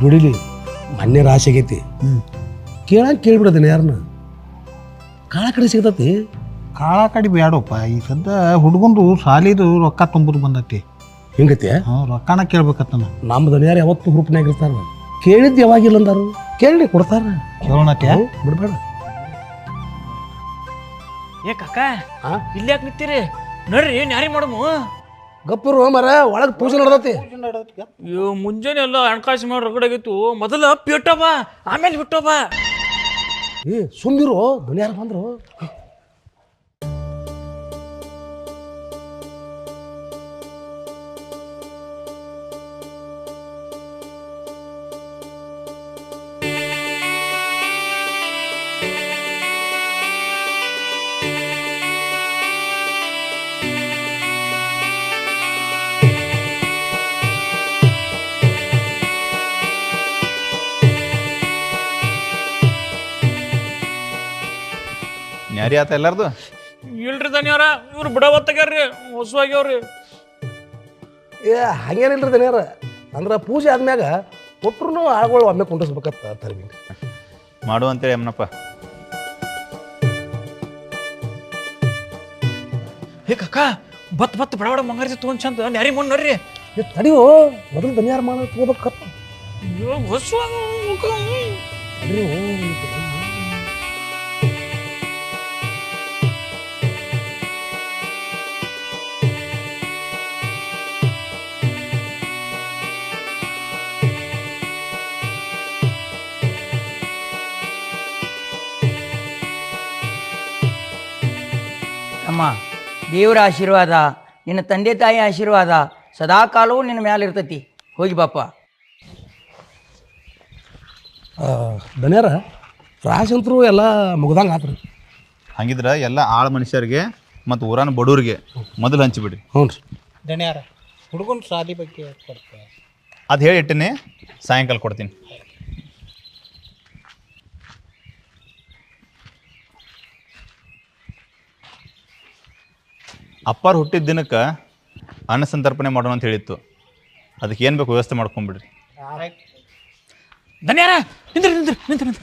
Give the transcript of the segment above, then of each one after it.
ದುಡಿಲಿ ಮೊನ್ನೆ ರಾಶಿ ಆಗೈತಿ ಕೇಳ್ಬಿಡೋದೇನೆ ಯಾರನ್ನ ಕಾಳ ಕಡೆ ಸಿಗ್ತತಿ. ಕಾಳ ಕಡಿ ಬೇಡಪ್ಪ ಈ ಸದ್ದ ಹುಡುಗಂದು ಸಾಲಿದು ರೊಕ್ಕ ತುಂಬೋದು ಬಂದತಿ. ಹಿಂಗತಿ ರೊಕ್ಕನ ಕೇಳ್ಬೇಕತ್ತ ನಮ್ಮ ದನಿಯಾರು ಯಾವತ್ತು ಗ್ರೂಪ್ನಾಗ ಇರ್ತಾರ. ಕೇಳಿದ್ದು ಯಾವಾಗಿಲ್ಲ ಅಂದಾರು ಕೇಳಿ ಕೊಡ್ತಾರ. ಕೇಳೋಣತ್ಯ ಬಿಡ್ಬೇಡ. ಏ ಕಾಕ ಇಲ್ಲಿ ಯಾಕೆ ನಿಂತೀರಿ? ನೋಡ್ರಿ ನ್ಯಾರಿ ಮಾಡಮು. ಗಪ್ಪರು ಮರ ಒಳಗೆ ಪೂಜೆ ನಡೆದತಿ. ಅಯ್ಯೋ ಮುಂಜಾನೆ ಎಲ್ಲ ಹಣಕಾಸು ಮಾಡಿ ರಗಡಾಗಿತ್ತು. ಮೊದಲ ಪೇಟೋಬ ಆಮೇಲೆ ಬಿಟ್ಟೋಬ. ಸುಮ್ಮಿರು ದನಿಯಾರು ಬಂದ್ರು. ನ್ಯಾರಿ ಆತ ಎಲ್ಲಾರ್ದು? ಇಲ್ರಿ ದನಿಯಾರ ಇವ್ರು ಬಿಡವತ್ತಾಗ್ಯಾರ್ರಿ, ಹೊಸವಾಗ್ಯಾವ್ರಿ. ಹಂಗೇನಿಲ್ರಿ ದನಿಯಾರ. ಅಂದ್ರೆ ಪೂಜೆ ಆದ್ಮ್ಯಾಗ ಕೊಟ್ಟರು ಆಳುಗಳು ಒಮ್ಮೆ ಕುಂಡಿಸ್ಬೇಕತ್ತ ತರ್ಬಿ ಮಾಡು ಅಂತೇಳಿ ಅಮ್ಮನಪ್ಪ. ಹೇ ಕಾಕ ಬತ್ ಬಡ ಮಂಗಾರಿ ತೊಗೊಂಡ್ ಚಂದ ನ್ಯಾರಿ ಮಾಡಿ ನೋಡ್ರಿ. ತಡಿಯೋ ಮೊದಲು ದನಿಯಾರ ಮಾಡ ತಗೋಬೇಕತ್ತ. ಹೊಸವಾಗ ಅಮ್ಮ, ದೇವರ ಆಶೀರ್ವಾದ, ನಿನ್ನ ತಂದೆ ತಾಯಿ ಆಶೀರ್ವಾದ ಸದಾಕಾಲವೂ ನಿನ್ನ ಮ್ಯಾಲೆ ಇರ್ತೈತಿ. ಹೋಗಿ ಬಾಪ. ದನಿಯಾರ ರಾಶಂತರು ಎಲ್ಲ ಮುಗ್ದಂಗೆ ಆತ್ರಿ. ಹಂಗಿದ್ರೆ ಎಲ್ಲ ಆಳು ಮನುಷ್ಯರಿಗೆ ಮತ್ತು ಊರಾನ ಬಡವ್ರಿಗೆ ಮೊದಲು ಹಂಚಿಬಿಡ್ರಿ. ಹ್ಞೂ ರೀ ದಣ್ಯಾರ ಹುಡುಗನ ಸಾಲಿ ಬಗ್ಗೆ ಕೊಡ್ತೇವೆ. ಅದು ಹೇಳಿ ಇಟ್ಟಿನಿ, ಸಾಯಂಕಾಲ ಕೊಡ್ತೀನಿ. ಅಪ್ಪಾರು ಹುಟ್ಟಿದ ದಿನಕ್ಕೆ ಅನ್ನ ಸಂತರ್ಪಣೆ ಮಾಡೋಣ ಅಂತ ಹೇಳಿತ್ತು. ಅದಕ್ಕೆ ಏನು ಬೇಕು ವ್ಯವಸ್ಥೆ ಮಾಡ್ಕೊಂಬಿಡ್ರಿ. ದನಿಯಾರ ನಿಂದ್ರಿ.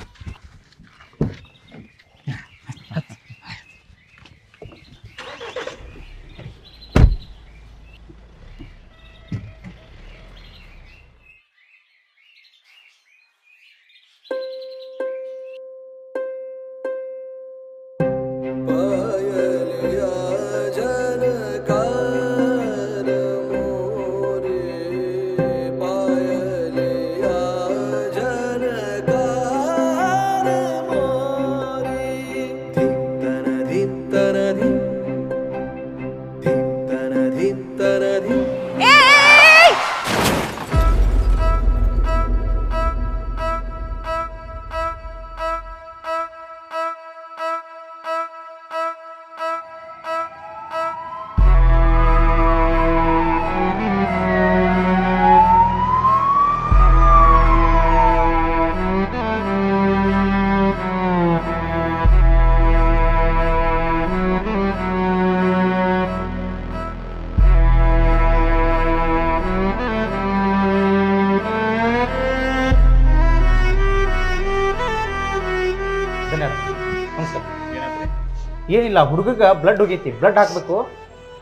ಏನಿಲ್ಲ, ಹುಡುಗಗೆ ಬ್ಲಡ್ ಹೋಗೈತಿ, ಬ್ಲಡ್ ಹಾಕಬೇಕು.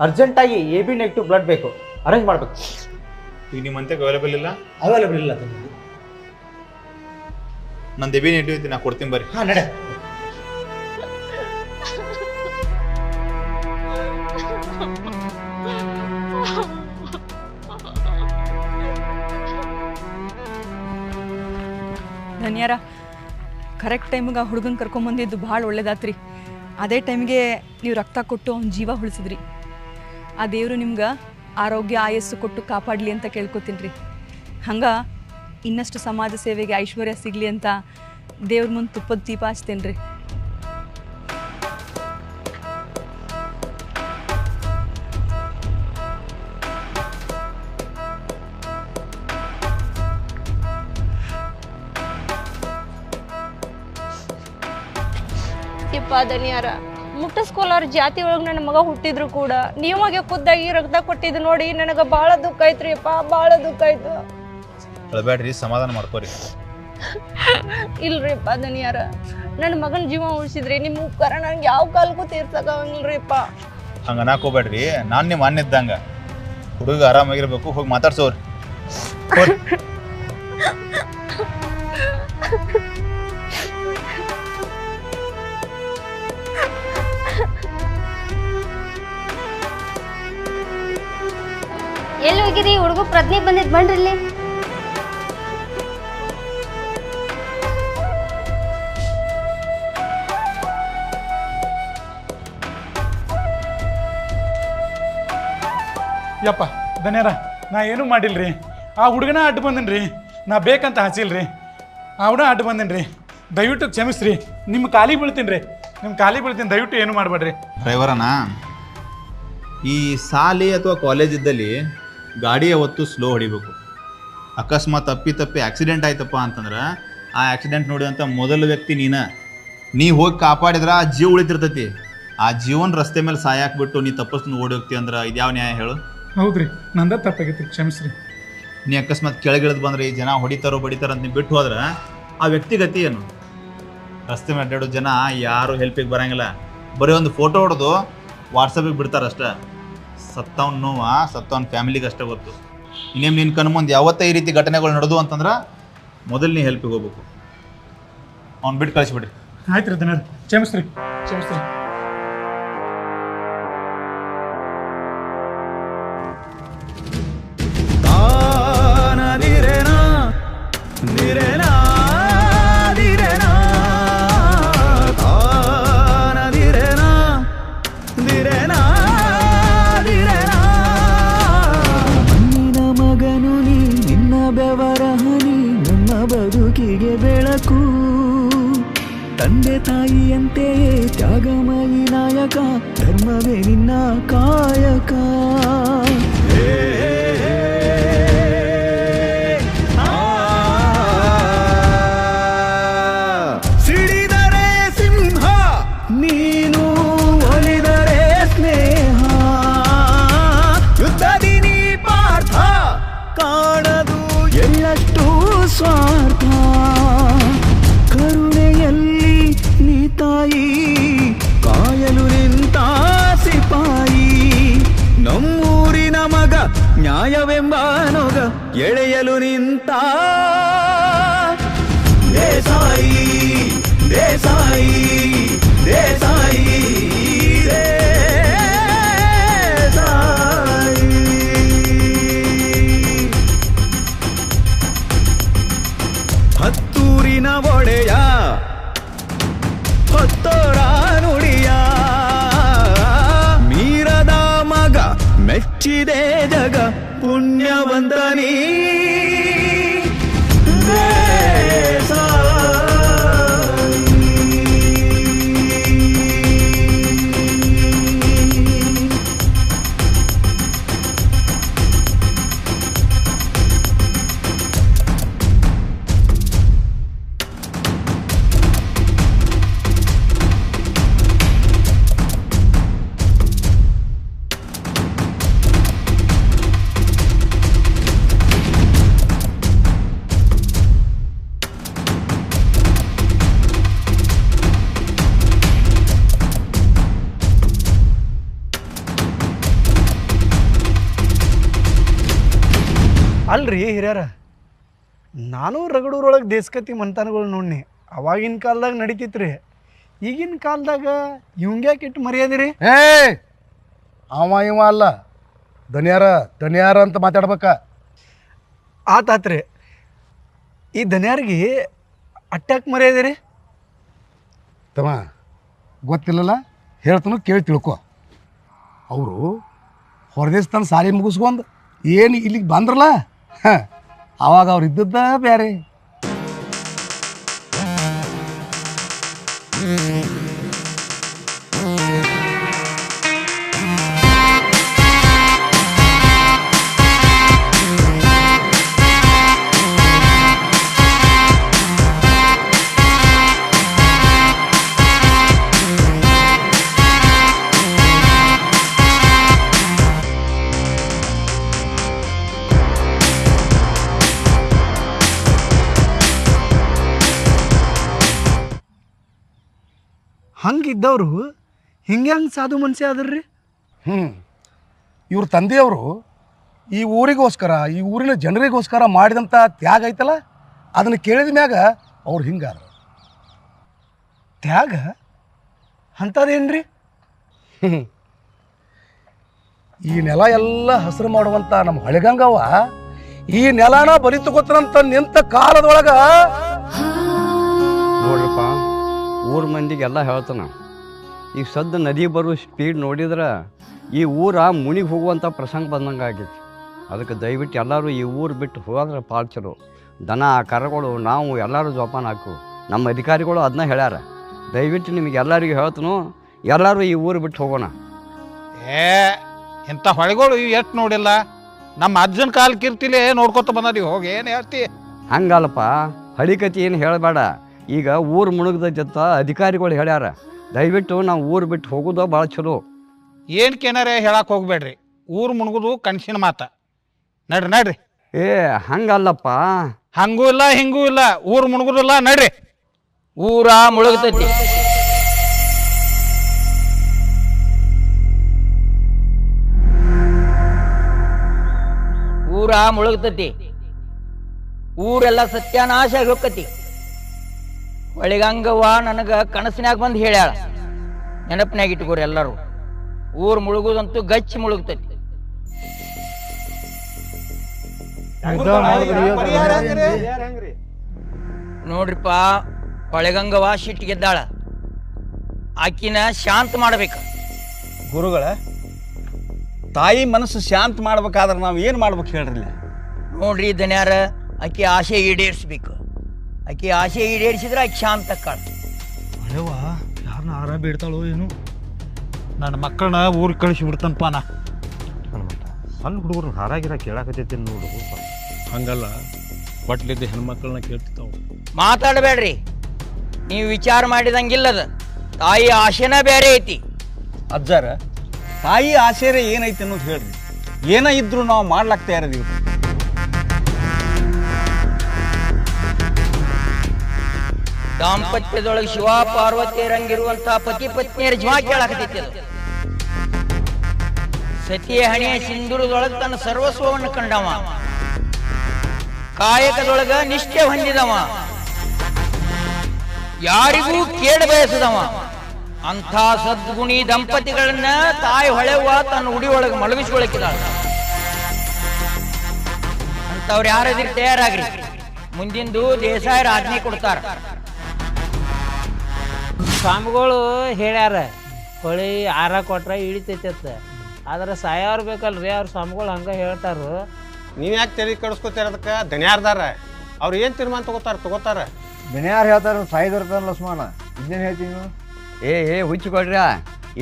ಅರ್ಜೆಂಟಾಗಿ AB ನೆಗೆಟಿವ್ ಬ್ಲಡ್ ಬೇಕು, ಅರೇಂಜ್ ಮಾಡಬೇಕು. ಈಗ ನಿಮ್ಮ ಮಂತ್ಯಾಗ ಅವೈಲೇಬಲ್ ಇಲ್ಲ? ಅವೈಲೇಬಲ್ ಇಲ್ಲ. ನನ್ನ AB ನೆಗೆಟಿವ್ ಐತಿ, ನಾ ಕೊಡ್ತೀನಿ ಬರ್ರಿ. ಹಾಂ ನಡೆ. ಧನ್ಯಾರ ಕರೆಕ್ಟ್ ಟೈಮಿಗೆ ಆ ಹುಡುಗನ ಕರ್ಕೊಂಬಂದಿದ್ದು ಭಾಳ ಒಳ್ಳೇದಾತ್ರಿ. ಅದೇ ಟೈಮಿಗೆ ನೀವು ರಕ್ತ ಕೊಟ್ಟು ಅವ್ನ ಜೀವ ಉಳಿಸಿದ್ರಿ. ಆ ದೇವರು ನಿಮ್ಗೆ ಆರೋಗ್ಯ ಆಯಸ್ಸು ಕೊಟ್ಟು ಕಾಪಾಡಲಿ ಅಂತ ಕೇಳ್ಕೊತೀನಿ ರೀ. ಹಂಗೆ ಇನ್ನಷ್ಟು ಸಮಾಜ ಸೇವೆಗೆ ಐಶ್ವರ್ಯ ಸಿಗಲಿ ಅಂತ ದೇವ್ರ ಮುಂದೆ ತುಪ್ಪದ ದೀಪ ಹಚ್ತೇನೆ ರೀ. ದನಿಯಾರ ಮುಟ್ಟಿಸ್ಕೊಲಾರ ಜಾತಿ ಒಳಗೆ ನನ್ನ ಮಗ ಹುಟ್ಟಿದ್ರು ಕೂಡ ನೀವಾಗೆ ಖುದ್ದಾಗಿ ರಕ್ತ ಕೊಟ್ಟಿದ್ದು ನೋಡಿ ನನಗೆ ಭಾಳ ದುಃಖ ಐತ್ರಿ ಅಪ್ಪ, ಭಾಳ ದುಃಖ ಆಯ್ತು. ಅಳಬೇಡ್ರಿ, ಸಮಾಧಾನ ಮಾಡ್ಕೋರಿ. ಇಲ್ರಿಪ್ಪ ದನಿಯಾರ, ನನ್ನ ಮಗನ ಜೀವ ಉಳಿಸಿದ್ರಿ ನಿಮ್ಮ ಉಪಕಾರ ನಂಗೆ ಯಾವ ಕಾಲಕ್ಕೂ ತೀರ್ಸಕ್ಕಾಗಂಗಿಲ್ರಿಪ್ಪ. ಹಂಗೆ ಅನ್ನಕೋಬೇಡ್ರಿ, ನಾನು ನಿಮ್ಮ ಅಣ್ಣ ಇದ್ದಂಗ. ಹುಡುಗ ಆರಾಮಾಗಿರ್ಬೇಕು, ಹೋಗಿ ಮಾತಾಡ್ಸೋರಿ. ಎಲ್ಲಿ ಹೋಗಿರಿ? ಹುಡುಗ ಪ್ರಜ್ಞೆ ಬಂದಿದ್ ಬಣ್ರಿ ಇಲ್ಲಿ. ಯಪ್ಪ ಧನ್ಯರ, ನಾ ಏನೂ ಮಾಡಿಲ್ರಿ. ಆ ಹುಡುಗನ ಅಡ್ಡು ಬಂದನ್ರಿ, ನಾ ಬೇಕಂತ ಹಚ್ಚಿಲ್ರಿ. ಆ ಹುಡುಗ ಅಡ್ಡು ಬಂದನ್ರಿ, ದಯವಿಟ್ಟು ಕ್ಷಮಿಸ್ರಿ. ನಿಮ್ಮ ಕಾಲಿಗೆ ಬೀಳ್ತೀನಿ ರೀ, ನಿಮ್ಮ ಕಾಲಿಗೆ ಬೀಳ್ತೀನಿ, ದಯವಿಟ್ಟು ಏನು ಮಾಡಬೇಡ್ರಿ. ಡ್ರೈವರಣ್ಣ, ಈ ಶಾಲೆ ಅಥವಾ ಕಾಲೇಜ್ ಇದ್ದಲ್ಲಿ ಗಾಡಿ ಯಾವತ್ತು ಸ್ಲೋ ಹೊಡಿಬೇಕು. ಅಕಸ್ಮಾತ್ ತಪ್ಪಿ ಆಕ್ಸಿಡೆಂಟ್ ಆಯ್ತಪ್ಪ ಅಂತಂದ್ರೆ ಆ ಆಕ್ಸಿಡೆಂಟ್ ನೋಡಿದಂಥ ಮೊದಲ ವ್ಯಕ್ತಿ ನೀ ಹೋಗಿ ಕಾಪಾಡಿದ್ರೆ ಆ ಜೀವ ಉಳಿತಿರ್ತೈತಿ. ಆ ಜೀವನ ರಸ್ತೆ ಮೇಲೆ ಸಾಯಾಕ್ಬಿಟ್ಟು ನೀ ತಪ್ಪಿಸ್ಕೊಂಡು ಓಡಿ ಹೋಗ್ತಿ ಅಂದ್ರೆ ಇದ್ಯಾವ ನ್ಯಾಯ ಹೇಳು? ಹೌದ್ರಿ, ನಂದ ತಪ್ಪಾಗೈತಿ, ಕ್ಷಮಿಸ್ರಿ. ನೀ ಅಕಸ್ಮಾತ್ ಕೆಳಗಿಳಿದು ಬಂದ್ರೆ ಈ ಜನ ಹೊಡಿತಾರೋ ಬಡಿತಾರೋ ಅಂತ ನೀವು ಬಿಟ್ಟು ಹೋದ್ರೆ ಆ ವ್ಯಕ್ತಿ ಗತಿ ಏನು? ರಸ್ತೆ ಮೇಲೆ ಅಡ್ಡಾಡೋ ಜನ ಯಾರು ಹೆಲ್ಪಿಗೆ ಬರೋಂಗಿಲ್ಲ, ಬರೀ ಒಂದು ಫೋಟೋ ಹೊಡೆದು ವಾಟ್ಸಪ್ಪಿಗೆ ಬಿಡ್ತಾರಷ್ಟೇ. ಸತ್ತವನ ನೋವು ಸತ್ತವನ ಫ್ಯಾಮಿಲಿಗೆ ಅಷ್ಟೇ ಗೊತ್ತು. ಇನ್ನೇನು ನಿನ್ನ ಕಣ್ಮುಂದೆ ಯಾವತ್ತೇ ಈ ರೀತಿ ಘಟನೆಗಳು ನಡೆದು ಅಂತಂದ್ರೆ ಮೊದಲು ನೀ ಹೆಲ್ಪಿಗೆ ಹೋಗ್ಬೇಕು. ಅವ್ನು ಬಿಟ್ಟು ಕಳಿಸ್ಬಿಡ್ರಿ. ಆಯ್ತು ರೀ ಧನ್ಯರ, ಕ್ಷಮಿಸ್ರಿ ಕ್ಷಮಿಸ್ರಿ. ಬದುಕಿಗೆ ಬೆಳಕು, ತಂದೆ ತಾಯಿಯಂತೆಯೇ ತ್ಯಾಗಮಯಿ ನಾಯಕ, ಧರ್ಮವೇ ನಿನ್ನ ಕಾಯಕ. ಸಿಡಿದರೆ ಸಿಂಹ, ನೀನು ಒಲಿದರೆ ಸ್ನೇಹ, ಯುದ್ಧದಿ ನೀ ಪಾರ್ಥ, ಕಾಣದು ಎಳ್ಳಷ್ಟು ಸ್ವಾರ್ಥ. ಕರುಣೆಯಲ್ಲಿ ನೀ ತಾಯಿ, ಕಾಯಲು ನಿಂತ ಸಿಪಾಯಿ. ನಮ್ಮೂರಿನ ಮಗ, ನ್ಯಾಯವೆಂಬ ನೊಗ ಎಳೆಯಲು ನಿಂತ ದೇಸಾಯಿ, ದೇಸಾಯಿ, ದೇಸಾಯಿ, ಹತ್ತೂರಿನ ಒಡೆಯ, ಹೊತ್ತೋರ ನುಡಿಯ, ಮೀರದ ಮಗ, ಮೆಚ್ಚಿದೆ ಜಗ, ಪುಣ್ಯವಂತನೀ ಅಲ್ರಿ ಹಿರಿಯರ, ನಾನು ರಗಡೂರೊಳಗೆ ದೇಸ್ಕತಿ ಮಂತಾನಗಳು ನೋಡ್ನಿ. ಅವಾಗಿನ ಕಾಲದಾಗ ನಡೀತಿತ್ರಿ. ಈಗಿನ ಕಾಲದಾಗ ಇವಂಗ್ಯಾಕೆ ಇಟ್ಟು ಮರ್ಯಾದಿರಿ? ಇವ ಅಲ್ಲ, ಧನ್ಯಾರ ಅಂತ ಮಾತಾಡ್ಬೇಕ. ಆತಾತ್ರಿ, ಈ ಧನ್ಯಾರಿಗೆ ಅಟ್ಯಾಕ್ ಮರ್ಯಾದಿರಿ? ತಮ್ಮ ಗೊತ್ತಿಲ್ಲಲ್ಲ, ಹೇಳ್ತಾನು ಕೇಳಿ ತಿಳ್ಕೊ. ಅವರು ಹೊರದೇಶತನ ಸಾಲಿ ಮುಗಿಸ್ಕೊಂಡು ಏನು ಇಲ್ಲಿಗೆ ಬಂದ್ರಲ್ಲ, ಅವಾಗ ಅವ್ರು ಇದ್ದದ್ದ ಬೇರೆ. ಹಂಗಿದ್ದವರು ಹಿಂಗೆ ಸಾಧು ಮನುಷ್ಯ ಆದ್ರಿ? ಇವ್ರ ತಂದೆಯವರು ಈ ಊರಿಗೋಸ್ಕರ ಈ ಊರಿನ ಜನರಿಗೋಸ್ಕರ ಮಾಡಿದಂಥ ತ್ಯಾಗ ಐತಲ್ಲ ಅದನ್ನು ಕೇಳಿದ ಮ್ಯಾಗ ಅವ್ರು ಹಿಂಗಾರ. ತ್ಯಾಗ ಅಂಥದ್ದೇನ್ರಿ? ಈ ನೆಲ ಎಲ್ಲ ಹಸಿರು ಮಾಡುವಂಥ ನಮ್ಮ ಹಳೆಗಂಗವ್ವ ಈ ನೆಲನ ಬಲಿ ತಗೋತಾನಂತ ನಿಂತ ಕಾಲದೊಳಗ ನೋಡ್ರಪ್ಪ, ಊರ ಮಂದಿಗೆಲ್ಲ ಹೇಳ್ತಾನ, ಈಗ ಸದ್ದ ನದಿ ಬರೋ ಸ್ಪೀಡ್ ನೋಡಿದ್ರೆ ಈ ಊರ ಮುನಿಗೆ ಹೋಗುವಂಥ ಪ್ರಸಂಗ ಬಂದಂಗೆ ಆಗೈತಿ. ಅದಕ್ಕೆ ದಯವಿಟ್ಟು ಎಲ್ಲರೂ ಈ ಊರು ಬಿಟ್ಟು ಹೋದ್ರೆ ಭಾಳ ಚಲೋ. ದನ ಕರಗಳು ನಾವು ಎಲ್ಲರೂ ಜೋಪಾನ ಹಾಕು. ನಮ್ಮ ಅಧಿಕಾರಿಗಳು ಅದನ್ನ ಹೇಳ್ಯಾರ. ದಯವಿಟ್ಟು ನಿಮಗೆ ಎಲ್ಲರಿಗೂ ಹೇಳ್ತನು, ಎಲ್ಲರೂ ಈ ಊರು ಬಿಟ್ಟು ಹೋಗೋಣ. ಇಂಥ ಹೊಳೆಗಳು ಎಷ್ಟು ನೋಡಿಲ್ಲ. ನಮ್ಮ ಅಜ್ಜನ ಕಾಲ ಕೀರ್ತಿಲೇ ನೋಡ್ಕೊತ ಬಂದೀವಿ. ಹೋಗಿ ಏನು ಹೇಳ್ತಿ? ಹಂಗಲ್ಲಪ್ಪ, ಹಳಿಕತಿ ಏನು ಹೇಳಬೇಡ. ಈಗ ಊರು ಮುಳುಗ್ದೈತ ಅಧಿಕಾರಿಗಳು ಹೇಳ್ಯಾರ. ದಯವಿಟ್ಟು ನಾವು ಊರು ಬಿಟ್ಟು ಹೋಗೋದು ಭಾಳ ಚಲೋ. ಏನು ಕೇನಾರೆ ಹೇಳಕ್ಕೆ ಹೋಗ್ಬೇಡ್ರಿ. ಊರು ಮುಳುಗುದು ಕನಸಿನ ಮಾತ. ನಡ್ರಿ ನಡ್ರಿ. ಹಂಗಲ್ಲಪ್ಪ, ಹಂಗೂ ಇಲ್ಲ ಹಿಂಗೂ ಇಲ್ಲ, ಊರು ಮುಳುಗುದಿಲ್ಲ. ನಡ್ರಿ. ಊರ ಮುಳುಗ್ತೈತಿ. ಊರ ಮುಳುಗ್ತೈತಿ. ಊರೆಲ್ಲ ಸತ್ಯಾನಾಶ ಆಗಿ ಹೋಗ್ತೈತಿ. ಹೊಳಿಗಂಗವ್ವ ನನಗ ಕನಸಿನಾಗ ಬಂದು ಹೇಳ್ಯಾಳ. ನೆನಪಿನಾಗ ಇಟ್ಕೋರಿ ಎಲ್ಲರೂ. ಊರು ಮುಳುಗುದಂತೂ ಗಚ್ಚಿ ಮುಳುಗ್ತೈತಿ. ನೋಡ್ರಿಪ್ಪ, ಹೊಳೆಗಂಗವ್ವ ಸಿಟ್ಟಿಗೆದ್ದಾಳ. ಆಕಿನ ಶಾಂತ ಮಾಡ್ಬೇಕು. ಗುರುಗಳ ತಾಯಿ ಮನಸ್ಸು ಶಾಂತ ಮಾಡ್ಬೇಕಾದ್ರೆ ನಾವು ಏನು ಮಾಡ್ಬೇಕು ಹೇಳ್ರಿ? ನೋಡ್ರಿ ದನ್ಯಾರ, ಆಕಿ ಆಸೆ ಈಡೇರಿಸ್ಬೇಕು. ಆಕಿ ಆಸೆ ಈಡೇರಿಸಿದ್ರೆ ಆಕಿ ಶಾಂತ ಕಾಳ. ಅಳೆವ ಯಾರನ್ನ ಆರ ಬೇಡ್ತಾಳೋ ಏನು? ನನ್ನ ಮಕ್ಕಳನ್ನ ಊರಿಗೆ ಕಳಿಸಿ ಬಿಡ್ತಾನಪ್ಪ ನಾ. ಸಣ್ಣ ಹುಡುಗರು ಹಾರಾಗಿರ ಕೇಳಾಕತೈತಿ ನೋಡು. ಹಂಗಲ್ಲ, ಹೊಟ್ಲಿದ್ದ ಹೆಣ್ಮಕ್ಳನ್ನ ಕೇಳ್ತಿರ್ತಾವ. ಮಾತಾಡಬೇಡ್ರಿ. ನೀವು ವಿಚಾರ ಮಾಡಿದಂಗಿಲ್ಲದ. ತಾಯಿ ಆಸೆನ ಬೇರೆ ಐತಿ. ಅಜ್ಜಾರ, ತಾಯಿ ಆಸೆರೆ ಏನೈತಿ ಅನ್ನೋದು ಹೇಳ್ರಿ. ಏನ ಇದ್ರು ನಾವು ಮಾಡ್ಲಾಕ್ತಾ ಇರೋದೀವಿ. ದಾಂಪತ್ಯದೊಳಗೆ ಶಿವ ಪಾರ್ವತಿಯರಂಗಿರುವಂತಹ ಪತಿ ಪತ್ನಿಯರ ಜೀವ ಕೇಳಾಕತೈತಿ. ಸತಿಯ ಹಣೆಯ ಸಿಂಧೂರದೊಳಗೆ ತನ್ನ ಸರ್ವಸ್ವವನ್ನು ಕಂಡವ. ಕಾಯಕದೊಳಗ ನಿಷ್ಠೆ ಹೊಂದಿದವ. ಯಾರಿಗೂ ಕೇಡ ಬಯಸದವ. ಅಂಥ ಸದ್ಗುಣಿ ದಂಪತಿಗಳನ್ನ ತಾಯಿ ಹೊಳೆವ್ವ ತನ್ನ ಉಡಿ ಒಳಗೆ ಮಲಗಿಸ್ಕೊಳಕಿದಾಳ. ಅಂತವ್ರು ಯಾರಾದ್ರೂ ತಯಾರಾಗ್ರಿ. ಮುಂದಿಂದು ದೇಸಾಯರ ಆಜ್ಞೆ ಕೊಡ್ತಾರ. ಸ್ವಾಮಿಗಳು ಹೇಳ್ಯಾರ, ಹೊಳಿ ಆರ ಕೊಟ್ರ ಇಳಿತೈತ. ಆದ್ರೆ ಸಾಯವ್ರು ಬೇಕಲ್ರಿ, ಅವ್ರ ಸ್ವಾಮಿಗಳು ಹಂಗ ಹೇಳ್ತಾರ. ನೀವು ಯಾಕೆ ತೆರಿಗೆ ಕಡಿಸ್ಕೊತೀರ? ಅದಕ್ಕೆ ದನಿಯಾರ್ದಾರ ಅವ್ರು ಏನು ತೀರ್ಮಾನ ತಗೋತಾರ. ದನಿಯಾರು ಹೇಳ್ತಾರ, ಸಾಯ್ದಿರ್ತಾನ ಲಕ್ಷ್ಮಣ. ಇದನ್ನೇನು ಹೇಳ್ತೀನಿ ನೀವು? ಹುಚ್ಚಿಕೊಡ್ರಿ,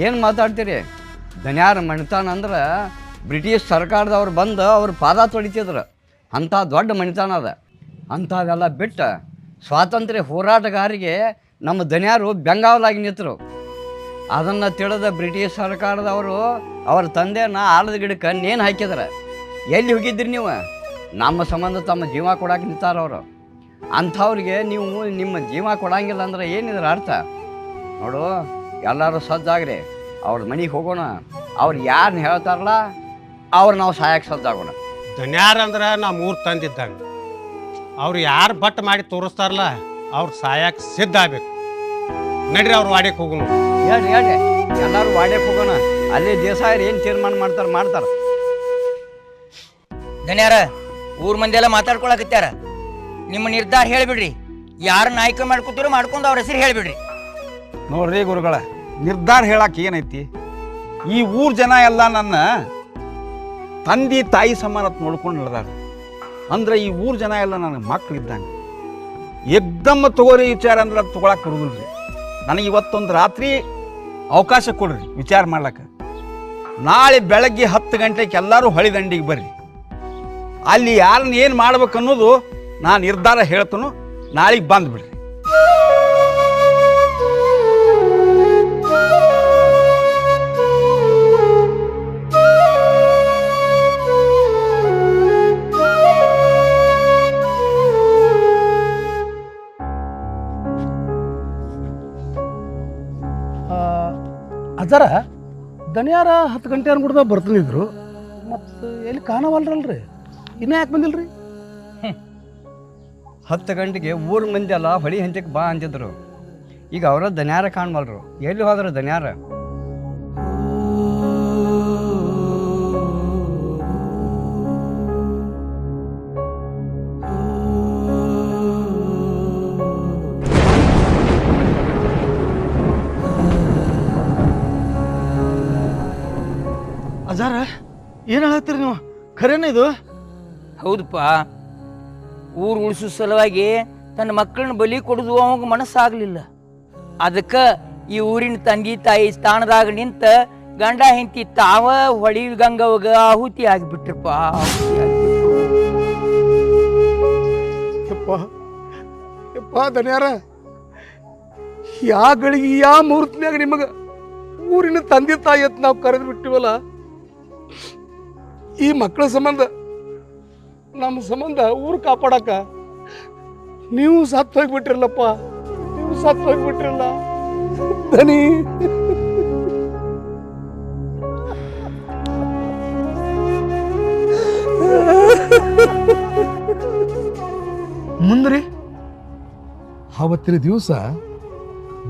ಏನು ಮಾತಾಡ್ತೀರಿ? ದನ್ಯಾರ ಮಣಿತಾನ ಅಂದ್ರೆ ಬ್ರಿಟಿಷ್ ಸರ್ಕಾರದವ್ರು ಬಂದು ಅವ್ರ ಪಾದ ತೊಳಿತಿದ್ರು. ಅಂಥ ದೊಡ್ಡ ಮಣಿತಾನ ಅದ. ಅಂಥದೆಲ್ಲ ಬಿಟ್ಟು ಸ್ವಾತಂತ್ರ್ಯ ಹೋರಾಟಗಾರಿಗೆ ನಮ್ಮ ದನ್ಯಾರು ಬೆಂಗಾವಲಾಗಿ ನಿಂತರು. ಅದನ್ನು ತಿಳಿದ ಬ್ರಿಟಿಷ್ ಸರ್ಕಾರದವರು ಅವ್ರ ತಂದೆನ ಆಲದ ಗಿಡಕ್ಕೆ ನೇಣು ಹಾಕಿದ್ರೆ. ಎಲ್ಲಿ ಹೋಗಿದ್ರಿ ನೀವು? ನಮ್ಮ ಸಂಬಂಧ ತಮ್ಮ ಜೀವ ಕೊಡಕ್ಕೆ ನಿಂತಾರ ಅವರು. ಅಂಥವ್ರಿಗೆ ನೀವು ನಿಮ್ಮ ಜೀವ ಕೊಡಂಗಿಲ್ಲ ಅಂದ್ರೆ ಏನಿದ್ರ ಅರ್ಥ? ನೋಡು, ಎಲ್ಲರೂ ಸಜ್ಜಾಗ್ರಿ. ಅವ್ರ ಮನೆಗೆ ಹೋಗೋಣ. ಅವ್ರು ಯಾರನ್ನ ಹೇಳ್ತಾರಲ್ಲ ಅವ್ರು ನಾವು ಸಾಯಕ್ಕೆ ಸಜ್ಜಾಗೋಣ. ದನ್ಯಾರ ಅಂದ್ರೆ ನಾವು ಮೂರು ತಂದಿದ್ದಂಗೆ. ಅವ್ರು ಯಾರು ಬಟ್ ಮಾಡಿ ತೋರಿಸ್ತಾರಲ್ಲ ಅವ್ರು ಸಾಯಕ್ಕೆ ಸಿದ್ಧ ಆಗ್ಬೇಕು. ನಡ್ರಿ, ಅವ್ರು ವಾಡ್ಯಕ್ಕೆ ಹೋಗೋಣ. ಹೇಳ್ರಿ ಎಲ್ಲರೂ ವಾಡ್ಯಕ್ಕೆ ಹೋಗೋಣ. ಅಲ್ಲಿ ದೇಸಾಯರು ಏನು ತೀರ್ಮಾನ ಮಾಡ್ತಾರೆ. ದನ್ಯಾರ, ಊರ್ ಮಂದಿ ಎಲ್ಲ ಮಾತಾಡ್ಕೊಳಕತ್ಯಾರ. ನಿಮ್ಮ ನಿರ್ಧಾರ ಹೇಳ್ಬಿಡ್ರಿ. ಯಾರನ್ನ ಆಯ್ಕೆ ಮಾಡ್ಕೊತೀರೋ ಮಾಡ್ಕೊಂಡು ಅವ್ರ ಹೆಸರು ಹೇಳ್ಬಿಡ್ರಿ. ನೋಡ್ರಿ ಗುರುಗಳ, ನಿರ್ಧಾರ ಹೇಳಕ್ಕೆ ಏನೈತಿ? ಈ ಊರ್ ಜನ ಎಲ್ಲ ನನ್ನ ತಂದೆ ತಾಯಿ ಸಮಾನ ನೋಡ್ಕೊಂಡು ನಡೆದಾರ. ಅಂದ್ರೆ ಈ ಊರ್ ಜನ ಎಲ್ಲ ನನ್ನ ಮಕ್ಕಳಿದ್ದಂಗೆ. ಎಕ್ದಮ್ ತಗೋರಿ ವಿಚಾರ ಅಂದ್ರೆ ಅದು ತೊಗೊಳಕ್ಕೆ ಬರುದಿಲ್ರಿ. ನನಗೆ ಇವತ್ತೊಂದು ರಾತ್ರಿ ಅವಕಾಶ ಕೊಡ್ರಿ ವಿಚಾರ ಮಾಡ್ಲಕ್ಕ. ನಾಳೆ ಬೆಳಗ್ಗೆ 10 ಗಂಟೆಗೆ ಎಲ್ಲರೂ ಹೊಳಿದಂಡಿಗೆ ಬರ್ರಿ. ಅಲ್ಲಿ ಯಾರನ್ನ ಏನು ಮಾಡ್ಬೇಕು ಅನ್ನೋದು ನಾನು ನಿರ್ಧಾರ ಹೇಳ್ತನು. ನಾಳೆಗೆ ಬಂದ್ಬಿಡ್ರಿ. ಅಜ್ಜಾರ ದನಿಯಾರ 10 ಗಂಟೆ ಅನ್ಬಿಡ್ದ ಬರ್ತಾನಿದ್ರು ಮತ್ತು ಎಲ್ಲಿ ಕಾಣವಲ್ರಲ್ರಿ ಇನ್ನೂ ಯಾಕೆ ಬಂದಿಲ್ರಿ? 10 ಗಂಟೆಗೆ ಊರ ಮಂದಿ ಎಲ್ಲ ಹೊಳಿ ಹಂಚಕ್ಕೆ ಬಾ ಅಂತಿದ್ರು. ಈಗ ಅವರ ದನ್ಯಾರ ಕಾಣ್ವಲ್ರು. ಎಲ್ಲಿ ಹೋದ್ರು ದನ್ಯಾರ? ಅಜಾರ ಏನು ಹೇಳತ್ತೀರಿ ನೀವು? ಖರೇನ ಇದು? ಹೌದಪ್ಪ, ಊರು ಉಳಿಸೋ ಸಲುವಾಗಿ ತನ್ನ ಮಕ್ಕಳನ್ನ ಬಲಿ ಕೊಡೋದು ಅವಾಗ ಮನಸ್ಸಾಗಲಿಲ್ಲ. ಅದಕ್ಕೆ ಈ ಊರಿನ ತಂದೆ ತಾಯಿ ಸ್ಥಾನದಾಗ ನಿಂತ ಗಂಡ ಹೆಂಡತಿ ತಾವ ಹೊಳಿ ಗಂಗವಾಗ ಆಹುತಿ ಆಗಿಬಿಟ್ರಪ್ಪ. ಯಪ್ಪ ದನಿಯಾರ, ಯಾ ಗಳಿಗೆ ಯಾ ಮುಹೂರ್ತನ್ಯಾಗ ನಿಮಗೆ ಊರಿನ ತಂದೆ ತಾಯಿ ಅಂತ ನಾವು ಕರೆದು ಬಿಟ್ಟಿವಲ್ಲ, ಈ ಮಕ್ಕಳ ಸಂಬಂಧ ನಮ್ಮ ಸಂಬಂಧ ಊರು ಕಾಪಾಡಕ ನೀವು ಸತ್ತು ಹೋಗ್ಬಿಟ್ರಲ್ಲಪ್ಪ, ನೀವು ಸತ್ತು ಹೋಗ್ಬಿಟ್ರಲ್ಲ ದನಿ. ಮುಂದ್ರಿ ಆವತ್ತಿನ ದಿವಸ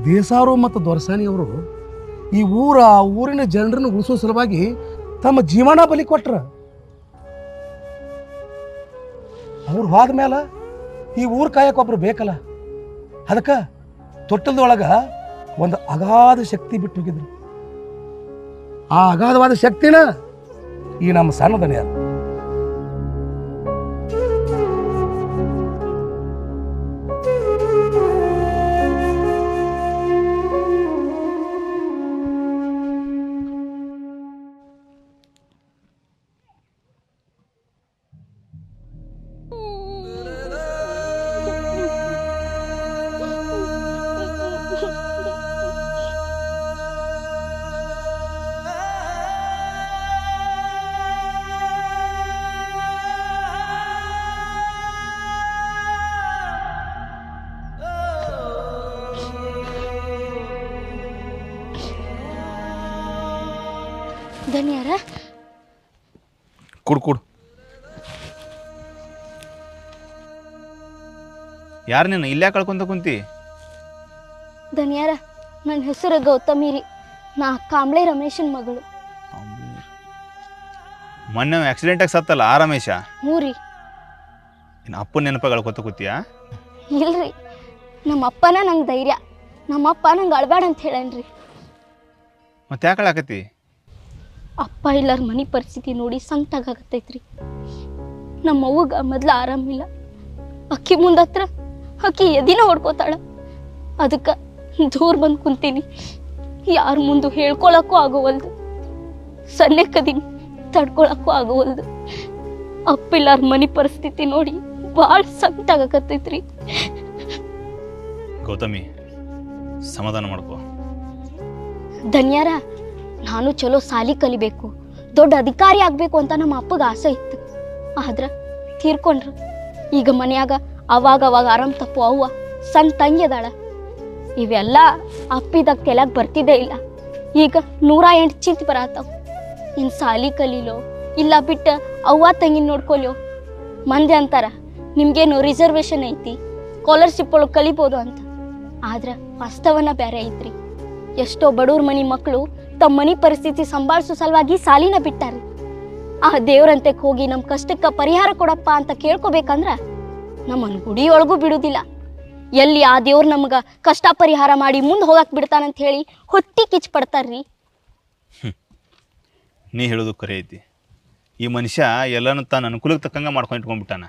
ದೇಸಾರು ಮತ್ತು ದೊರಸಾನಿಯವರು ಈ ಊರಿನ ಜನರನ್ನು ಉಳಿಸೋ ಸಲುವಾಗಿ ತಮ್ಮ ಜೀವನ ಬಲಿ ಕೊಟ್ರ. ಅವ್ರು ಹೋದ ಮೇಲೆ ಈ ಊರು ಕಾಯಕ್ಕೆ ಒಬ್ರು ಬೇಕಲ್ಲ, ಅದಕ್ಕೆ ತೊಟ್ಟಲದೊಳಗ ಒಂದು ಅಗಾಧ ಶಕ್ತಿ ಬಿಟ್ಟು ಹೋಗಿದ್ರು. ಆ ಅಗಾಧವಾದ ಶಕ್ತಿನ ಈ ನಮ್ಮ ಸಣ್ಣ ದನಿಯಾರ. ಧನ್ಯಾರ ಕುಡು ಯಾರು ನೀನು ಇಲ್ಲೇ ಕಳ್ಕೊಂತ ಕುಂತಿ? ಧನ್ಯಾರ, ನನ್ನ ಹೆಸರು ಗೌತಮಿ ರೀ. ನಾ ಕಾಂಬ್ಳೆ ರಮೇಶನ್ ಮಗಳು. ಮೊನ್ನೆ ಆಕ್ಸಿಡೆಂಟ್ ಆಗಿ ಸತ್ತಲ್ಲ ಆ ರಮೇಶ? ಹ್ಞೂ ರೀ. ಇನ್ನು ಅಪ್ಪನ ನೆನಪ ಕಳ್ಕೊತ ಕೂತಿಯಾ? ಇಲ್ರಿ, ನಮ್ಮ ಅಪ್ಪನ ನಂಗೆ ಧೈರ್ಯ. ನಮ್ಮಪ್ಪ ನಂಗೆ ಅಳ್ಬೇಡ ಅಂತ ಹೇಳನ್ರಿ. ಮತ್ತೆ ಯಾಕೆ ಅಳಾಕತ್ತಿ? ಅಪ್ಪ ಇಲ್ಲಾರ ಮನೆ ಪರಿಸ್ಥಿತಿ ನೋಡಿ ಸಂಕಟಾಗತ್ತೈತ್ರಿ. ನಮ್ಮ ಅವ್ವಗ ಮೊದ್ಲು ಆರಾಮಿಲ್ಲ. ಅಕ್ಕಿ ಮುಂದತ್ರ ಅಕ್ಕಿ ಎದಿನ ಹೊಡ್ಕೋತಾಳ. ಅದಕ್ಕೆ ದೂರ ಬಂದು ಕುಂತೀನಿ. ಯಾರ ಮುಂದೆ ಹೇಳ್ಕೊಳಕ್ಕೂ ಆಗೋವಲ್ದು. ಸಣ್ಣಕ್ಕದೀನಿ, ತಡ್ಕೊಳಕ್ಕೂ ಆಗೋವಲ್ದು. ಅಪ್ಪಿಲ್ಲಾರ ಮನೆ ಪರಿಸ್ಥಿತಿ ನೋಡಿ ಭಾಳ ಸಂಕಟಾಗತ್ತೈತ್ರಿ. ಗೌತಮಿ, ಸಮಾಧಾನ ಮಾಡ್ಕೋ. ಧನ್ಯಾರ, ನಾನು ಚಲೋ ಸಾಲಿ ಕಲಿಬೇಕು, ದೊಡ್ಡ ಅಧಿಕಾರಿ ಆಗ್ಬೇಕು ಅಂತ ನಮ್ಮ ಅಪ್ಪಗೆ ಆಸೆ ಇತ್ತು. ಆದ್ರೆ ತೀರ್ಕೊಂಡ್ರು. ಈಗ ಮನ್ಯಾಗ ಅವಾಗ ಆರಾಮ್ ತಪ್ಪು ಅವ್ವ, ಸಣ್ಣ ತಂಗಿ ಅದಾಳ. ಇವೆಲ್ಲ ಅಪ್ಪಿದಾಗ ತೆಲಾಗ ಬರ್ತಿದ್ದೇ ಇಲ್ಲ. ಈಗ 108 ಚಿಂತೆ ಬರತ್ತಾವ. ಇನ್ನು ಸಾಲಿ ಕಲೀಲೋ ಇಲ್ಲ ಬಿಟ್ಟು ಅವ್ವ ತಂಗಿನ ನೋಡ್ಕೊಲೋ. ಮಂದಿ ಅಂತಾರ ನಿಮ್ಗೇನು ರಿಸರ್ವೇಶನ್ ಐತಿ, ಸ್ಕಾಲರ್ಶಿಪ್ ಒಳಗೆ ಕಲಿಬೋದು ಅಂತ. ಆದ್ರೆ ವಾಸ್ತವನ ಬೇರೆ ಐತ್ರಿ. ಎಷ್ಟೋ ಬಡವ್ರ ಮನೆ ಮಕ್ಕಳು ತಮ್ಮ ಮನೆ ಪರಿಸ್ಥಿತಿ ಸಂಭಾಳಿಸೋ ಸಲುವಾಗಿ ಸಾಲಿನ ಬಿಟ್ಟಾರಿ. ಆ ದೇವ್ರಂತೆಗೆ ಹೋಗಿ ನಮ್ಮ ಕಷ್ಟಕ್ಕೆ ಪರಿಹಾರ ಕೊಡಪ್ಪ ಅಂತ ಕೇಳ್ಕೊಬೇಕಂದ್ರ ನಮ್ಮನ್ನು ಗುಡಿಯೊಳಗೂ ಬಿಡುದಿಲ್ಲ. ಎಲ್ಲಿ ಆ ದೇವ್ರು ನಮ್ಗೆ ಕಷ್ಟ ಪರಿಹಾರ ಮಾಡಿ ಮುಂದೆ ಹೋಗಕ್ಕೆ ಬಿಡ್ತಾನಂತ ಹೇಳಿ ಹೊಟ್ಟಿ ಕಿಚ್ಚು ಪಡ್ತಾರ್ರಿ. ನೀ ಹೇಳೋದು ಕರೆ ಐತಿ. ಈ ಮನುಷ್ಯ ಎಲ್ಲನೂ ತಾನು ಅನುಕೂಲಕ್ಕೆ ತಕ್ಕಂಗೆ ಮಾಡ್ಕೊಂಡು ಇಟ್ಕೊಂಡ್ಬಿಟ್ಟಾನ.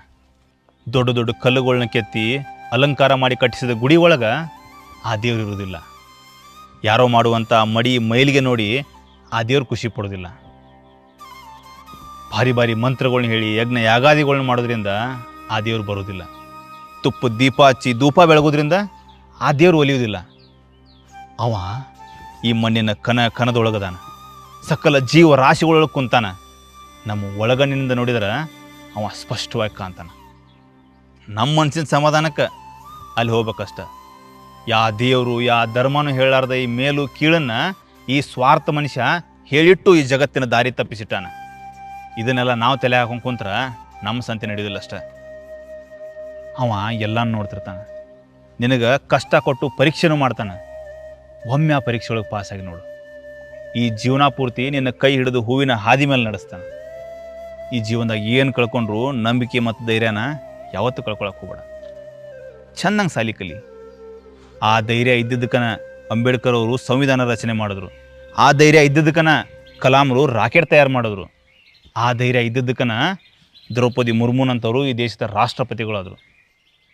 ದೊಡ್ಡ ದೊಡ್ಡ ಕಲ್ಲುಗಳನ್ನ ಕೆತ್ತಿ ಅಲಂಕಾರ ಮಾಡಿ ಕಟ್ಟಿಸಿದ ಗುಡಿ ಒಳಗೆ ಆ ದೇವ್ರು ಇರೋದಿಲ್ಲ. ಯಾರೋ ಮಾಡುವಂಥ ಮಡಿ ಮೈಲಿಗೆ ನೋಡಿ ಆ ದೇವ್ರು ಖುಷಿ ಪಡೋದಿಲ್ಲ. ಭಾರಿ ಭಾರಿ ಮಂತ್ರಗಳನ್ನ ಹೇಳಿ ಯಜ್ಞ ಯಾಗಾದಿಗಳನ್ನ ಮಾಡೋದ್ರಿಂದ ಆ ದೇವ್ರು ಬರೋದಿಲ್ಲ. ತುಪ್ಪ ದೀಪ ಹಚ್ಚಿ ಧೂಪ ಬೆಳಗೋದ್ರಿಂದ ಆ ದೇವ್ರು ಒಲಿಯೋದಿಲ್ಲ. ಅವ ಈ ಮಣ್ಣಿನ ಕನದೊಳಗದಾನ. ಸಕಲ ಜೀವ ರಾಶಿಗಳೊಳಗೆ ಕುಂತಾನ. ನಮ್ಮ ಒಳಗಣ್ಣಿನಿಂದ ನೋಡಿದ್ರೆ ಅವ ಸ್ಪಷ್ಟವಾಗಿ ಕಾಣ್ತಾನ. ನಮ್ಮ ಮನಸ್ಸಿನ ಸಮಾಧಾನಕ್ಕೆ ಅಲ್ಲಿ ಹೋಗ್ಬೇಕಷ್ಟ. ಯಾ ದೇವರು ಯಾ ಧರ್ಮನೂ ಹೇಳಾರ್ದ ಈ ಮೇಲು ಕೀಳನ್ನು ಈ ಸ್ವಾರ್ಥ ಮನುಷ್ಯ ಹೇಳಿಟ್ಟು ಈ ಜಗತ್ತಿನ ದಾರಿ ತಪ್ಪಿಸಿಟ್ಟಾನ. ಇದನ್ನೆಲ್ಲ ನಾವು ತಲೆ ಹಾಕೊಂಡು ಕುಂತ್ರ ನಮ್ಮ ಸಂತೆ ನಡೆಯೋದಿಲ್ಲ ಅಷ್ಟೆ. ಅವ ಎಲ್ಲಾನು ನೋಡ್ತಿರ್ತಾನೆ, ನಿನಗೆ ಕಷ್ಟ ಕೊಟ್ಟು ಪರೀಕ್ಷೆನೂ ಮಾಡ್ತಾನೆ. ಒಮ್ಮೆ ಆ ಪರೀಕ್ಷೆ ಒಳಗೆ ಪಾಸಾಗಿ ನೋಡು, ಈ ಜೀವನ ಪೂರ್ತಿ ನಿನ್ನ ಕೈ ಹಿಡಿದು ಹೂವಿನ ಹಾದಿ ಮೇಲೆ ನಡೆಸ್ತಾನೆ. ಈ ಜೀವನದಾಗ ಏನು ಕಳ್ಕೊಂಡ್ರು ನಂಬಿಕೆ ಮತ್ತು ಧೈರ್ಯನ ಯಾವತ್ತೂ ಕಳ್ಕೊಳಕ್ಕೆ ಹೋಗ್ಬೇಡ. ಚೆನ್ನಾಗಿ ಸಾಲಿ ಕಲಿ. ಆ ಧೈರ್ಯ ಇದ್ದಿದ್ದಕ್ಕನ ಅಂಬೇಡ್ಕರ್ ಅವರು ಸಂವಿಧಾನ ರಚನೆ ಮಾಡಿದ್ರು. ಆ ಧೈರ್ಯ ಇದ್ದಿದ್ದಕ್ಕನ ಕಲಾಮರು ರಾಕೆಟ್ ತಯಾರು ಮಾಡಿದ್ರು. ಆ ಧೈರ್ಯ ಇದ್ದಿದ್ದಕ್ಕನ ದ್ರೌಪದಿ ಮುರ್ಮುನಂತವರು ಈ ದೇಶದ ರಾಷ್ಟ್ರಪತಿಗಳಾದರು.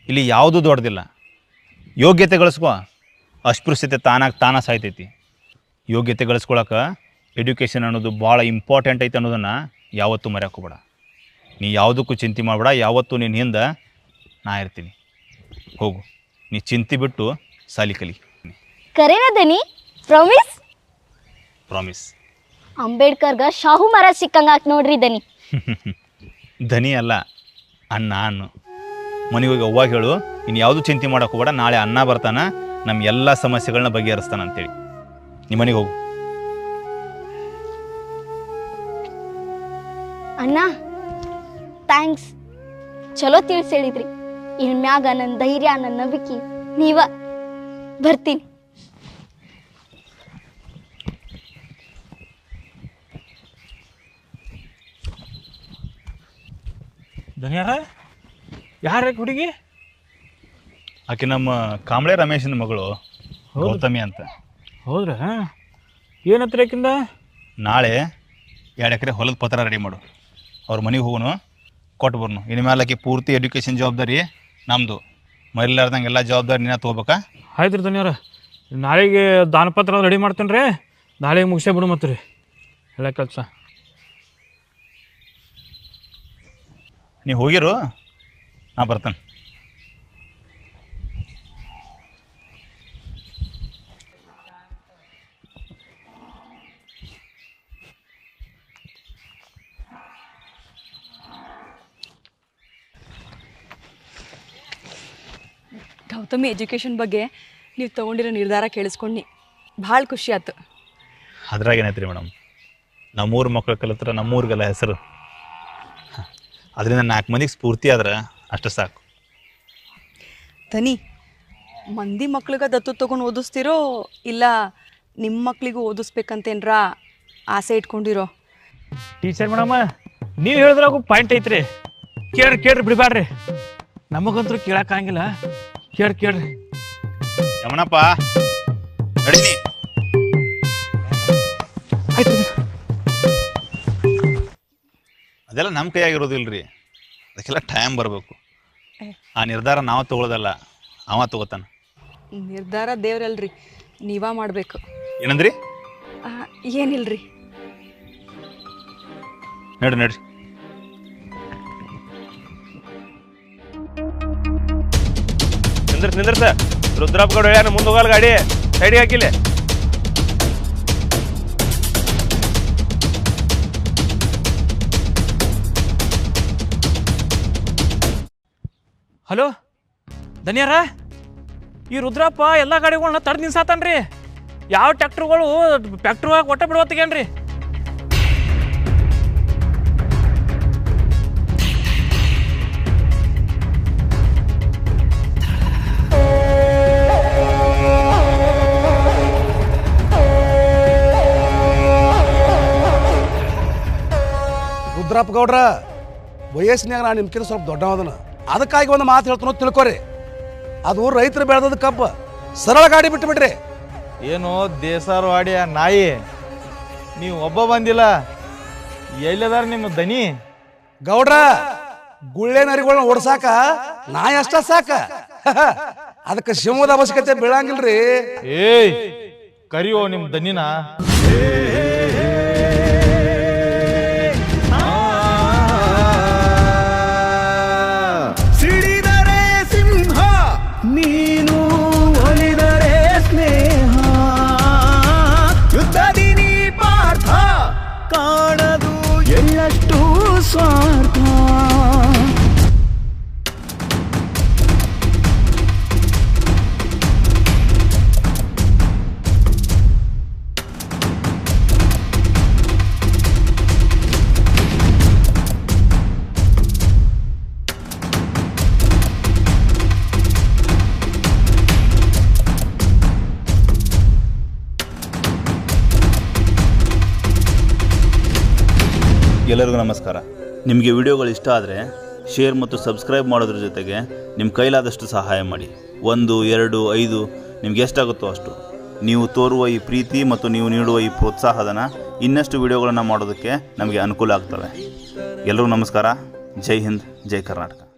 ಇಲ್ಲಿ ಯಾವುದೂ ದೊಡ್ಡದಿಲ್ಲ. ಯೋಗ್ಯತೆ ಗಳಿಸ್ಕೊ, ಅಸ್ಪೃಶ್ಯತೆ ತಾನ ಸಾಯ್ತೈತಿ. ಯೋಗ್ಯತೆ ಗಳಿಸ್ಕೊಳಕ್ಕೆ ಎಡ್ಯುಕೇಷನ್ ಅನ್ನೋದು ಭಾಳ ಇಂಪಾರ್ಟೆಂಟ್ ಐತೆ ಅನ್ನೋದನ್ನು ಯಾವತ್ತೂ ಮರೆಯೋಕೆ ಹೋಗ್ಬೇಡ. ನೀ ಯಾವುದಕ್ಕೂ ಚಿಂತೆ ಮಾಡಬೇಡ. ಯಾವತ್ತೂ ನಿನ್ನ ಹಿಂದೆ ನಾ ಇರ್ತೀನಿ. ಹೋಗು, ನೀ ಚಿಂತೆ ಬಿಟ್ಟು ಸಾಲಿ ಕಲಿ. ಕರೇನ ದನಿ ಪ್ರಾಮಿಸ್ ಪ್ರಾಮಿಸ್. ಅಂಬೇಡ್ಕರ್ಗ ಶಾಹು ಮಹಾರಾಜ್ ಸಿಕ್ಕಂಗಾಕ್ ನೋಡ್ರಿ ದನಿ. ಧನಿ ಅಲ್ಲ, ಅಣ್ಣ ಅನ್ನು. ಮನೆಗೆ ಹೋಗಿ ಅವ್ವಾಗ ಹೇಳು, ಇನ್ನು ಯಾವುದು ಚಿಂತೆ ಮಾಡೋಕೆ ಹೋಗ್ಬೇಡ, ನಾಳೆ ಅಣ್ಣ ಬರ್ತಾನ, ನಮ್ಮ ಎಲ್ಲ ಸಮಸ್ಯೆಗಳನ್ನ ಬಗೆಹರಿಸ್ತಾನ ಅಂತೇಳಿ. ನಿಮ್ಮ ಮನೆಗೆ ಹೋಗು. ಅಣ್ಣ ಥ್ಯಾಂಕ್ಸ್, ಚಲೋ ತಿಳಿಸಿ ಹೇಳಿದ್ರಿ. ಇನ್ ಮ್ಯಾಗ ನನ್ನ ಧೈರ್ಯ, ನನ್ನ ನಂಬಿಕೆ ನೀವ. ಬರ್ತೀನಿ. ಧನ್ಯಾರ ಯಾರ ಹುಡುಗಿ? ಆಕೆ ನಮ್ಮ ಕಾಂಬಳೆ ರಮೇಶನ ಮಗಳು ಗೌತಮಿ ಅಂತ. ಹೌದ್ರಾ? ಏನತ್ರ ಆಕಿಂದ? ನಾಳೆ 2 ಎಕರೆ ಹೊಲದ ಪತ್ರ ರೆಡಿ ಮಾಡು. ಅವ್ರ ಮನೆಗೆ ಹೋಗೋನು, ಕೊಟ್ಟು ಬರ್ನು. ಇನ್ನು ಮೇಲೆ ಆಕೆ ಪೂರ್ತಿ ಎಡ್ಯುಕೇಷನ್ ಜವಾಬ್ದಾರಿ ನಮ್ಮದು. ಮರಿಲಾರ್ದಂಗೆ ಎಲ್ಲ ಜವಾಬ್ದಾರಿ ನೀನು ತೊಗೋಬೇಕಾ? ಆಯ್ತು ರೀ ಧನ್ಯವಾರ. ನಾಳೆಗೆ ದಾನಪತ್ರ ರೆಡಿ ಮಾಡ್ತೇನೆ ರೀ. ನಾಳೆಗೆ ಮುಗಿಸೇ ಬಿಡು ಮತ್ತೆ ರೀ ಎಲ್ಲ ಕೆಲಸ. ನೀವು ಹೋಗಿರು, ನಾ ಬರ್ತೇನೆ. ಗೌತಮಿ ಎಜುಕೇಷನ್ ಬಗ್ಗೆ ನೀವು ತೊಗೊಂಡಿರೋ ನಿರ್ಧಾರ ಕೇಳಿಸ್ಕೊಂಡು ಭಾಳ ಖುಷಿ ಆಯ್ತು. ಅದ್ರಾಗ ಏನೈತೆ ರೀ ಮೇಡಮ್, ನಮ್ಮೂರು ಮಕ್ಕಳು ಕಲಿತ್ರ ನಮ್ಮೂರಿಗೆಲ್ಲ ಹೆಸರು. ಅದರಿಂದ 4 ಮಂದಿಗೆ ಸ್ಫೂರ್ತಿ ಆದ್ರೆ ಅಷ್ಟು ಸಾಕು. ತನಿ, ಮಂದಿ ಮಕ್ಳಿಗೆ ದತ್ತು ತೊಗೊಂಡು ಓದಿಸ್ತಿರೋ ಇಲ್ಲ ನಿಮ್ಮ ಮಕ್ಳಿಗೂ ಓದಿಸ್ಬೇಕಂತೇನ್ರ ಆಸೆ ಇಟ್ಕೊಂಡಿರೋ? ಟೀಚರ್ ಮೇಡಮ್ಮ, ನೀವು ಹೇಳಿದ್ರಾಗು ಪಾಯಿಂಟ್ ಐತ್ರಿ. ಕೇಳ್ರಿ ಬಿಡಬೇಡ್ರಿ. ನಮಗಂತೂ ಕೇಳಕ್ಕಾಗಿಲ್ಲ. ಕೇಳ್ರಿ. ಯಮನಪ್ಪ ನಡೀನಿ. ಆಯ್ತು. ಅದೆಲ್ಲ ನಮ್ಮ ಕೈಯಾಗಿರೋದಿಲ್ಲ ರೀ, ಅದಕ್ಕೆಲ್ಲ ಟೈಮ್ ಬರಬೇಕು. ಆ ನಿರ್ಧಾರ ನಾವು ತಗೊಳ್ಳೋದಲ್ಲ, ಅವ ತಗೋತಾನ. ನಿರ್ಧಾರ ದೇವ್ರಲ್ರಿ, ನೀವ ಮಾಡಬೇಕು. ಏನಂದ್ರಿ? ಏನಿಲ್ರಿ. ನಡ್ರಿ. ನಿಂದ್ರಸ ರುದ್ರಪ್ಪ ಗೌಡ ಹೇಳ್ಯಾನ, ಮುಂದೆ ಹೋಗಲ್ಲ ಗಾಡಿ, ಸೈಡಿಗೆ ಹಾಕಿಲ್ಲ. ಹಲೋ ಧನ್ಯಾರ, ಈ ರುದ್ರಪ್ಪ ಎಲ್ಲ ಗಾಡಿಗಳನ್ನ ತಡೆದು ನಿಲ್ಸಾತಾನ್ರಿ. ಯಾವ ಟ್ಯಾಕ್ಟ್ರುಗಳು ಫ್ಯಾಕ್ಟ್ರಿ ಒಳಗೆ ಒಟ್ಟ ಬಿಡುವತ್ತಿಗೇನ್ರಿ? ರುದ್ರಪ್ಪ ಗೌಡ್ರ, ವಯಸ್ಸಿನಾಗ ನಾನು ನಿಮ್ಕಿಂತ ಸ್ವಲ್ಪ ದೊಡ್ಡವದನ, ಅದಕ್ಕಾಗಿ ಒಂದು ಮಾತು ಹೇಳ್ತಾನೋ ತಿಳ್ಕೊರಿ. ಅದು ರೈತರು ಬೆಳೆದ ಕಬ್ಬು, ಸರಳ ಗಾಡಿ ಬಿಟ್ಟು ಬಿಡ್ರಿ. ಏನು ದೇಸಾರು ಆಡಿಯ ನಾಯಿ, ನೀವು ಒಬ್ಬ ಬಂದಿಲ್ಲ, ಎಲ್ಲದಾರ ನಿಮ್ಮ ದನಿ? ಗೌಡ್ರ, ಗುಳ್ಳೆ ನರಿಗಳನ್ನ ಓಡ್ಸಾಕ ನಾಯಿ ಅಷ್ಟ ಸಾಕ, ಅದಕ್ಕೆ ಶಿವದ ಅವಶ್ಯಕತೆ ಬೀಳಂಗಿಲ್ರಿ. ಏಯ್ ಕರಿಯೋ ನಿಮ್ಮ ದನಿನ. ಸಿಡಿದರೆ ಸಿಂಹ ನೀನು, ಒಲಿದರೆ ಸ್ನೇಹ, ಯುದ್ಧದಿ ನೀ ಪಾರ್ಥ, ಕಾಣದು ಎಳ್ಳಷ್ಟು ಸ್ವಾರ್ಥ. ಎಲ್ಲರಿಗೂ ನಮಸ್ಕಾರ. ನಿಮಗೆ ವಿಡಿಯೋಗಳು ಇಷ್ಟ ಆದರೆ ಶೇರ್ ಮತ್ತು ಸಬ್ಸ್ಕ್ರೈಬ್ ಮಾಡೋದ್ರ ಜೊತೆಗೆ ನಿಮ್ಮ ಕೈಲಾದಷ್ಟು ಸಹಾಯ ಮಾಡಿ. 1, 2, 5 ನಿಮ್ಗೆ ಎಷ್ಟಾಗುತ್ತೋ ಅಷ್ಟು. ನೀವು ತೋರುವ ಈ ಪ್ರೀತಿ ಮತ್ತು ನೀವು ನೀಡುವ ಈ ಪ್ರೋತ್ಸಾಹಧನ ಇನ್ನಷ್ಟು ವಿಡಿಯೋಗಳನ್ನು ಮಾಡೋದಕ್ಕೆ ನಮಗೆ ಅನುಕೂಲ ಆಗ್ತವೆ. ಎಲ್ಲರಿಗೂ ನಮಸ್ಕಾರ. ಜೈ ಹಿಂದ್, ಜೈ ಕರ್ನಾಟಕ.